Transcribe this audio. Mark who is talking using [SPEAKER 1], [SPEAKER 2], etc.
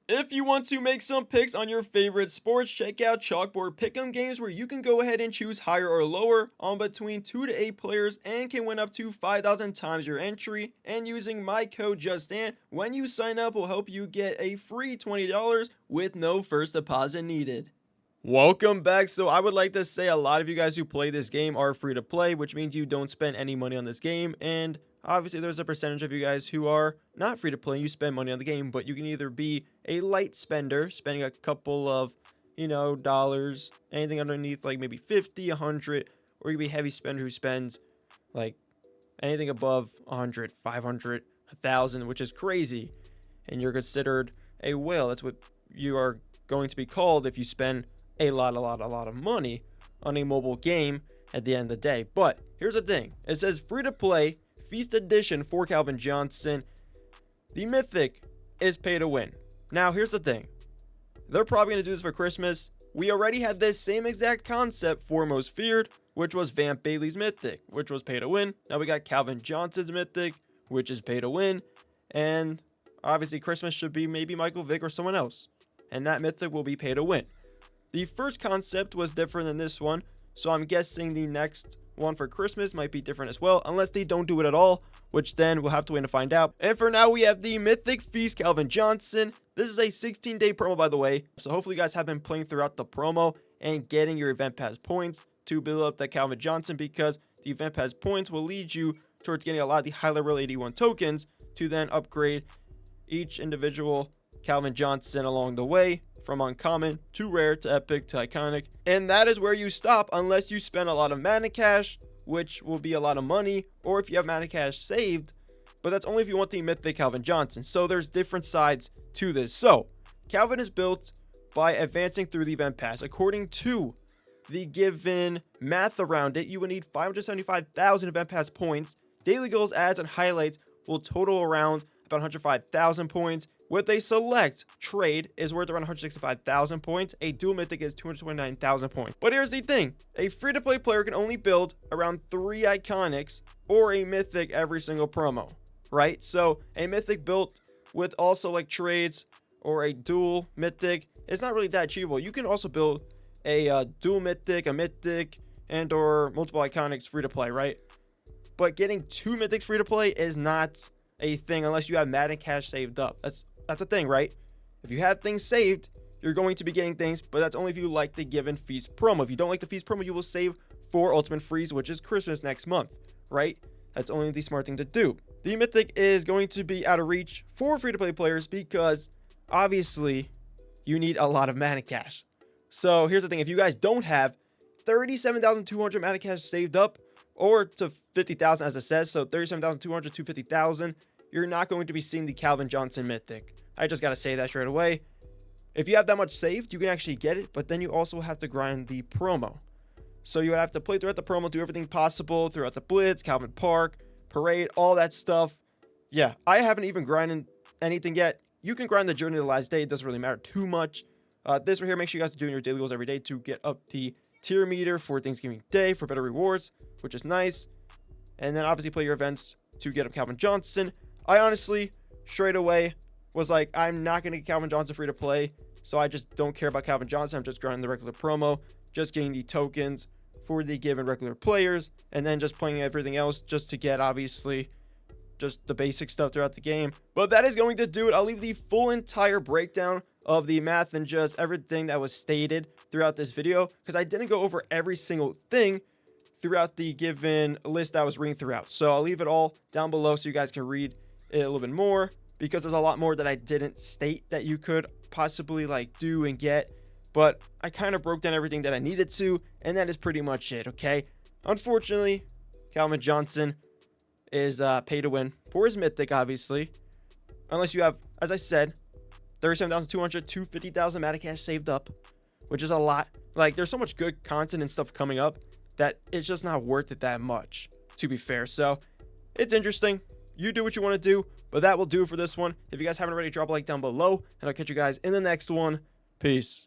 [SPEAKER 1] If you want to make some picks on your favorite sports, check out Chalkboard Pick'em games where you can go ahead and choose higher or lower on between 2 to 8 players and can win up to 5,000 times your entry. And using my code JustAnt when you sign up will help you get a free $20 with no first deposit needed. Welcome back. So I would like to say a lot of you guys who play this game are free to play, which means you don't spend any money on this game. And obviously there's a percentage of you guys who are not free to play. You spend money on the game, but you can either be a light spender, spending a couple of, dollars, anything underneath like maybe 50, 100, or you can be a heavy spender who spends like anything above 100, 500, 1,000, which is crazy. And you're considered a whale. That's what you are going to be called if you spend a lot of money on a mobile game at the end of the day. But here's the thing. It says free to play Feast Edition for Calvin Johnson. The Mythic is pay to win. Now, here's the thing. They're probably going to do this for Christmas. We already had this same exact concept for Most Feared, which was Vamp Bailey's Mythic, which was pay to win. Now we got Calvin Johnson's Mythic, which is pay to win. And obviously Christmas should be maybe Michael Vick or someone else. And that Mythic will be pay to win. The first concept was different than this one, so I'm guessing the next one for Christmas might be different as well, unless they don't do it at all, which then we'll have to wait to find out. And for now, we have the Mythic Feast Calvin Johnson. This is a 16-day promo, by the way, so hopefully you guys have been playing throughout the promo and getting your event pass points to build up that Calvin Johnson, because the event pass points will lead you towards getting a lot of the high level 81 tokens to then upgrade each individual Calvin Johnson along the way, from uncommon to rare to epic to iconic. And that is where you stop unless you spend a lot of mana cash, which will be a lot of money, or if you have mana cash saved, but that's only if you want the Mythic Calvin Johnson. So there's different sides to this. So Calvin is built by advancing through the event pass. According to the given math around it, you will need 575,000 event pass points. Daily goals, ads, and highlights will total around about 105,000 points. With a select trade is worth around 165,000 points. A dual mythic is 229,000 points. But here's the thing. A free-to-play player can only build around 3 iconics or a mythic every single promo, right? So a mythic built with all select trades or a dual mythic is not really that achievable. You can also build a dual mythic, a mythic, and or multiple iconics free-to-play, right? But getting 2 mythics free-to-play is not a thing unless you have Madden cash saved up. That's a thing, right? If you have things saved, you're going to be getting things, but that's only if you like the given Feast promo. If you don't like the Feast promo, you will save for Ultimate Freeze, which is Christmas next month, right? That's only the smart thing to do. The Mythic is going to be out of reach for free-to-play players because obviously you need a lot of mana cash. So here's the thing. If you guys don't have 37,200 mana cash saved up, or to 50,000 as it says, so 37,200 to 50,000, you're not going to be seeing the Calvin Johnson Mythic. I just got to say that straight away. If you have that much saved, you can actually get it, but then you also have to grind the promo. So you have to play throughout the promo, do everything possible throughout the Blitz, Calvin Park, Parade, all that stuff. Yeah, I haven't even grinded anything yet. You can grind the Journey to the Last Day. It doesn't really matter too much. This right here, make sure you guys are doing your daily goals every day to get up the tier meter for Thanksgiving Day for better rewards, which is nice. And then obviously play your events to get up Calvin Johnson. I honestly, straight away, was like, I'm not going to get Calvin Johnson free to play, so I just don't care about Calvin Johnson. I'm just grinding the regular promo, just getting the tokens for the given regular players, and then just playing everything else just to get, obviously, just the basic stuff throughout the game. But that is going to do it. I'll leave the full entire breakdown of the math and just everything that was stated throughout this video, because I didn't go over every single thing throughout the given list I was reading throughout. So I'll leave it all down below so you guys can read it a little bit more, because there's a lot more that I didn't state that you could possibly like do and get, but I kind of broke down everything that I needed to, and that is pretty much it. Okay, unfortunately Calvin Johnson is pay to win for his mythic, obviously, unless you have, as I said, 37,200 to 50,000 mana cash saved up, which is a lot. Like, there's so much good content and stuff coming up that it's just not worth it that much, to be fair. So it's interesting. You do what you want to do, but that will do it for this one. If you guys haven't already, drop a like down below, and I'll catch you guys in the next one. Peace.